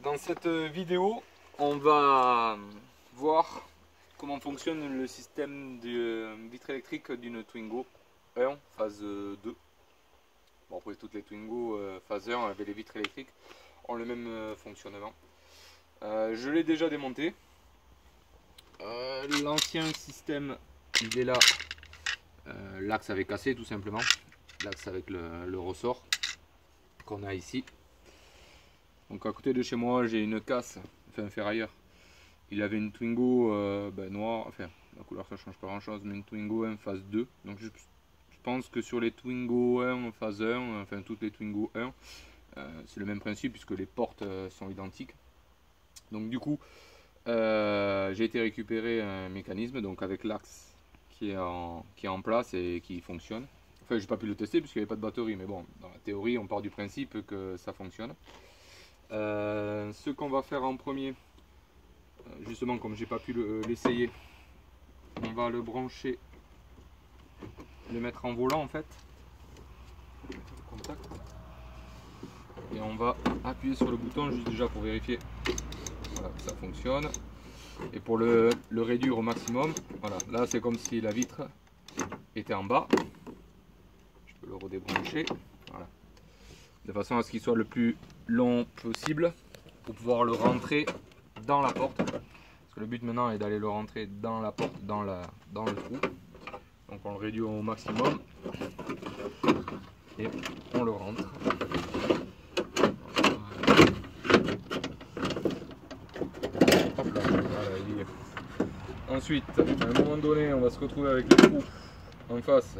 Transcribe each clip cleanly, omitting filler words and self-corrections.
Dans cette vidéo, on va voir comment fonctionne le système de vitre électrique d'une Twingo 1 phase 2. Bon, après toutes les Twingo phase 1 avec les vitres électriques ont le même fonctionnement. Je l'ai déjà démonté. L'ancien système, il est là. L'axe avait cassé tout simplement. L'axe avec le ressort qu'on a ici. Donc à côté de chez moi, j'ai une casse, enfin un ferrailleur. Il avait une Twingo noire, enfin la couleur ça change pas grand chose, mais une Twingo 1 phase 2. Donc je pense que sur les Twingo 1 phase 1, enfin toutes les Twingo 1, c'est le même principe puisque les portes sont identiques. Donc du coup, j'ai été récupérer un mécanisme donc avec l'axe qui est en place et qui fonctionne. Enfin, j'ai pas pu le tester puisqu'il n'y avait pas de batterie, mais bon, dans la théorie, on part du principe que ça fonctionne. Ce qu'on va faire en premier, justement comme j'ai pas pu l'essayer, on va le brancher, le mettre en volant en fait, contact, et on va appuyer sur le bouton juste déjà pour vérifier voilà, que ça fonctionne, et pour le réduire au maximum. Voilà, là c'est comme si la vitre était en bas. Je peux le redébrancher, voilà, de façon à ce qu'il soit le plus long possible pour pouvoir le rentrer dans la porte, parce que le but maintenant est d'aller le rentrer dans la porte, dans le trou. Donc on le réduit au maximum et on le rentre. Hop là, voilà, il y est. Ensuite, à un moment donné, on va se retrouver avec le trou en face.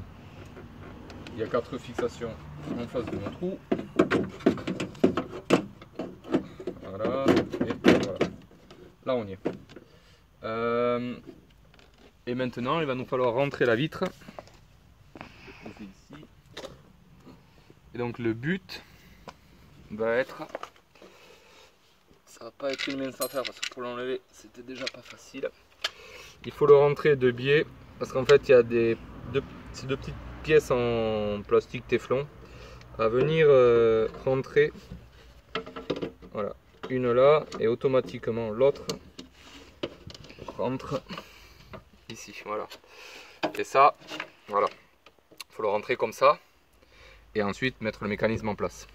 Il y a 4 fixations en face de mon trou. Voilà, et voilà. Là on y est. Et maintenant il va nous falloir rentrer la vitre. Ici. Et donc le but va être, ça va pas être une mince affaire parce que pour l'enlever c'était déjà pas facile. Il faut le rentrer de biais parce qu'en fait il y a ces deux petites pièces en plastique téflon à venir rentrer. Voilà, une là et automatiquement l'autre rentre ici, voilà. Et ça, voilà, il faut le rentrer comme ça et ensuite mettre le mécanisme en place.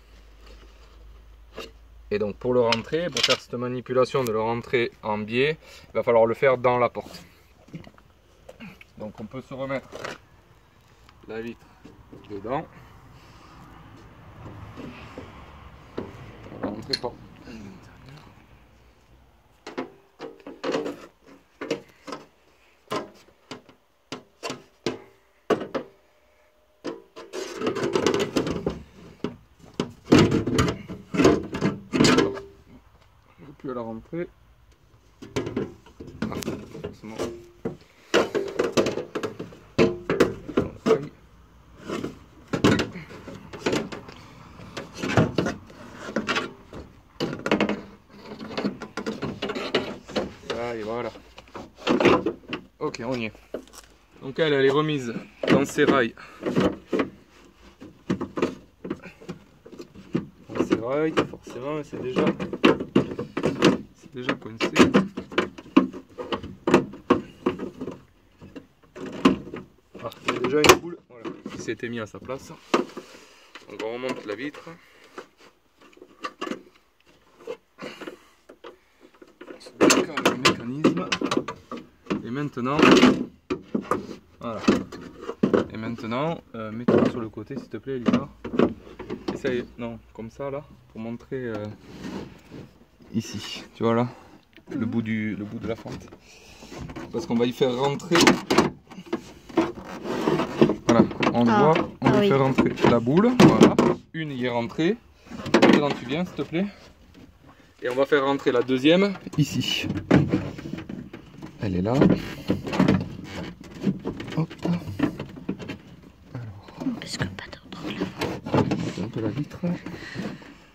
Et donc pour le rentrer, pour faire cette manipulation de le rentrer en biais, il va falloir le faire dans la porte. Donc on peut se remettre la vitre dedans. On va rentrer par à la rentrée. Ah, forcément. Ah, et voilà. Ok, on y est. Donc elle est remise dans ses rails. Dans ses rails, forcément, c'est déjà coincé. Ah, il y a déjà une boule voilà, qui s'était mis à sa place. Donc on remonte la vitre. On se décale le mécanisme. Et maintenant, voilà. Et maintenant, mets-toi sur le côté s'il te plaît, Lisa. Essaye, non, comme ça là, pour montrer ici, tu vois là, le bout de la fente. Parce qu'on va y faire rentrer. Voilà, on le voit, on va y faire rentrer la boule. Voilà, une y est rentrée. Maintenant tu viens s'il te plaît. Et on va faire rentrer la deuxième ici. Elle est là. Hop. Alors. Parce que pas d'autre là. Un peu la vitre.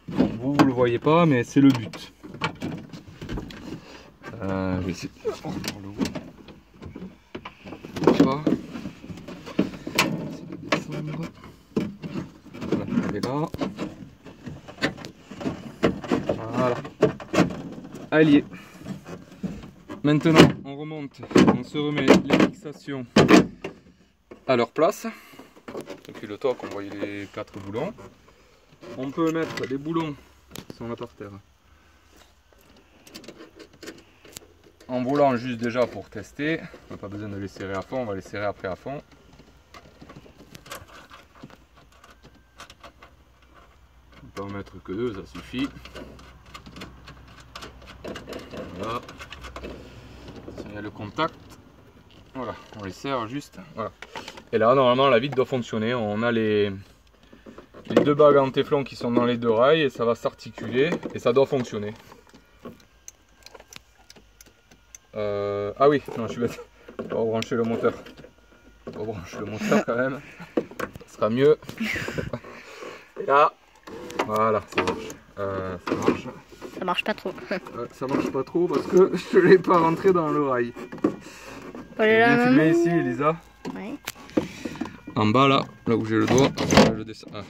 Bon, vous le voyez pas, mais c'est le but. Je vais essayer de par le haut. Pas. Essayer de descendre. Voilà, elle est là. Voilà. elle y est. Maintenant, on remonte, on se remet les fixations à leur place. Depuis le toc, on voyait les 4 boulons. On peut mettre les boulons qui sont là par terre en volant juste déjà pour tester. On n'a pas besoin de les serrer à fond, on va les serrer après à fond. On peut en mettre que 2, ça suffit. Voilà. Il y a le contact. Voilà, on les serre juste. Voilà. Et là, normalement, la vitre doit fonctionner. On a les 2 bagues en téflon qui sont dans les 2 rails et ça va s'articuler et ça doit fonctionner. Ah oui, non, je suis bête. On va rebrancher le moteur. On va rebrancher le moteur quand même. Ça sera mieux. Et là, voilà, ça marche. Ça marche. Ça marche pas trop. Ça marche pas trop parce que je ne l'ai pas rentré dans le rail. Bien filmé ici, Elisa. Ouais. En bas là où j'ai le doigt,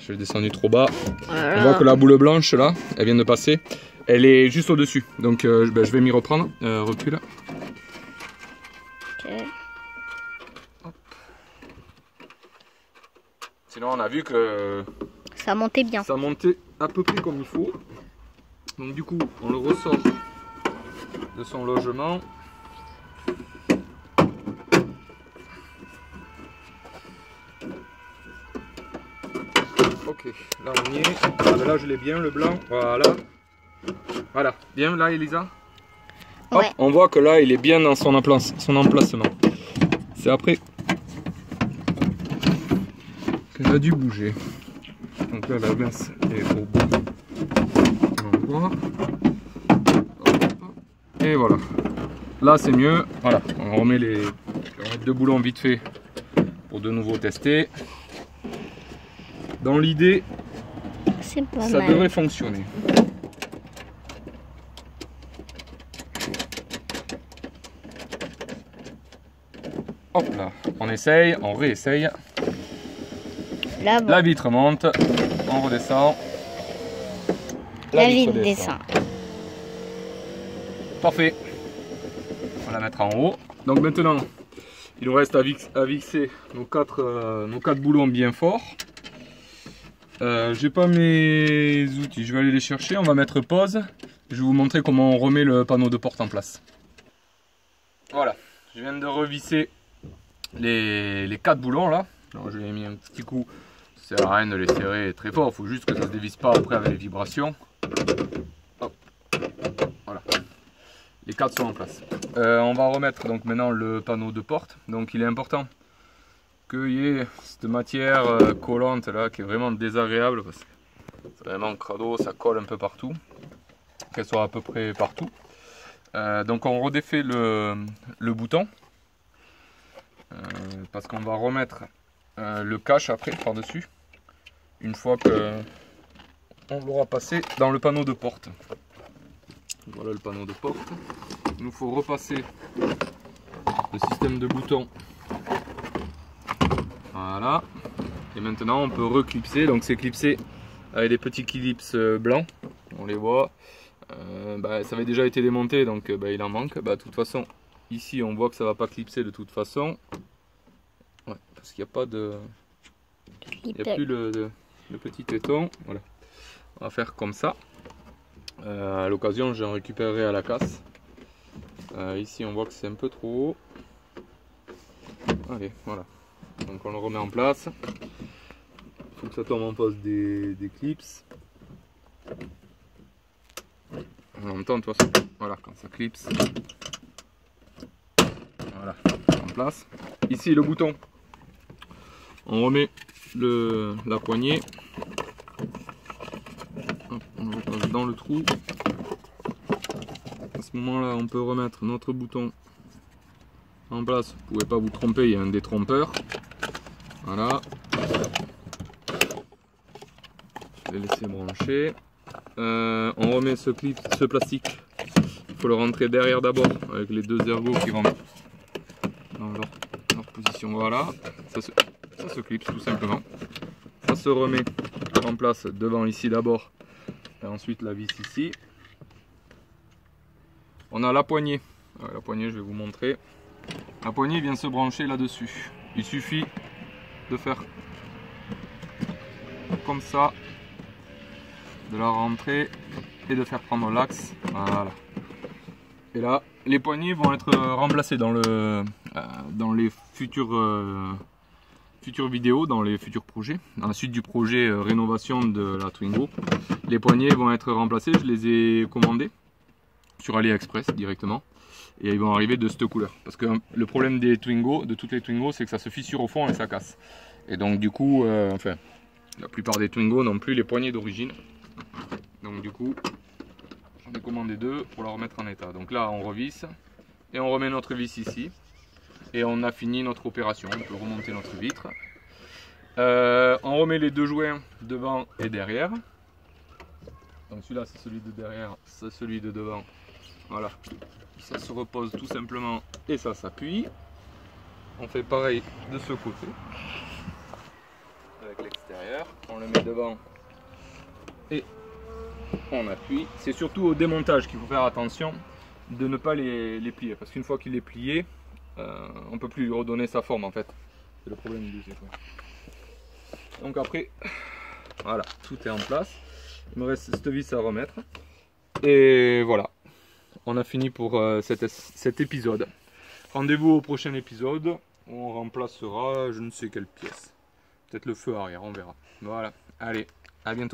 je l'ai descendu trop bas. On voit que la boule blanche là, elle vient de passer. Elle est juste au-dessus. Donc je vais m'y reprendre. Recule. Ok. Hop. Sinon on a vu que ça montait bien. Ça montait à peu près comme il faut. Donc du coup on le ressort de son logement. Ok, là on y est. Ah, là je l'ai bien le blanc. Voilà. Voilà. Bien là Elisa. Hop, Ouais. on voit que là il est bien dans son emplacement. C'est après qu'il a dû bouger. Donc là la glace est au bout. On voit. Et voilà. Là c'est mieux. Voilà. On remet les 2 boulons vite fait pour de nouveau tester. Dans l'idée, ça devrait fonctionner. Hop là, on essaye, on réessaye. Là, bon. La vitre monte, on redescend. La vitre descend. Parfait. On va la mettre en haut. Donc maintenant, il nous reste à visser nos 4 boulons bien forts. J'ai pas mes outils, je vais aller les chercher. On va mettre pause. Je vais vous montrer comment on remet le panneau de porte en place. Voilà, je viens de revisser les 4 boulons là. Je lui ai mis un petit coup. Ça sert à rien de les serrer très fort, il faut juste que ça ne se dévisse pas après avec les vibrations. Hop. Voilà, les 4 sont en place. On va remettre donc maintenant le panneau de porte. Donc il est important qu'il y ait cette matière collante là qui est vraiment désagréable parce que c'est vraiment crado, ça colle un peu partout, qu'elle soit à peu près partout. Donc on redéfait le bouton parce qu'on va remettre le cache après par dessus une fois que on l'aura passé dans le panneau de porte. Voilà le panneau de porte. Il nous faut repasser le système de boutons. Voilà, et maintenant on peut reclipser, donc c'est clipsé avec des petits clips blancs, on les voit, ça avait déjà été démonté donc il en manque, de toute façon ici on voit que ça va pas clipser de toute façon, ouais, parce qu'il n'y a pas de, il n'y a plus le petit téton, voilà, on va faire comme ça, à l'occasion j'en récupérerai à la casse, ici on voit que c'est un peu trop haut, allez voilà. Donc on le remet en place. Il faut que ça tombe en place des clips. On entend de toute façon. Voilà, quand ça clipse. Voilà, en place. Ici le bouton. On remet la poignée. Hop, on le repasse dans le trou. À ce moment-là, on peut remettre notre bouton en place. Vous ne pouvez pas vous tromper, il y a un détrompeur. Voilà, je vais laisser brancher. On remet ce plastique, il faut le rentrer derrière d'abord avec les 2 ergots qui vont dans leur position. Voilà, ça se clipse tout simplement. Ça se remet en place devant ici d'abord et ensuite la vis ici. On a la poignée. La poignée, je vais vous montrer. La poignée vient se brancher là-dessus. Il suffit de faire comme ça, de la rentrer et de faire prendre l'axe. Voilà. Et là, les poignées vont être remplacées dans les futures vidéos, dans les futurs projets. Dans la suite du projet rénovation de la Twingo, les poignées vont être remplacées. Je les ai commandées sur AliExpress directement. Et ils vont arriver de cette couleur. Parce que le problème des Twingo, de toutes les Twingo, c'est que ça se fissure au fond et ça casse. Et donc du coup, enfin, la plupart des Twingo n'ont plus les poignées d'origine. Donc du coup, j'en ai commandé 2 pour la remettre en état. Donc là, on revisse et on remet notre vis ici. Et on a fini notre opération. On peut remonter notre vitre. On remet les 2 joints devant et derrière. Donc celui-là, c'est celui de derrière, c'est celui de devant. Voilà. Ça se repose tout simplement et ça s'appuie. On fait pareil de ce côté avec l'extérieur. On le met devant et on appuie. C'est surtout au démontage qu'il faut faire attention de ne pas les plier, parce qu'une fois qu'il est plié, on ne peut plus lui redonner sa forme en fait. C'est le problème du jeu. Donc après, voilà, tout est en place. Il me reste cette vis à remettre. Et voilà. On a fini pour cet épisode. Rendez-vous au prochain épisode où on remplacera je ne sais quelle pièce. Peut-être le feu arrière, on verra. Voilà, allez, à bientôt.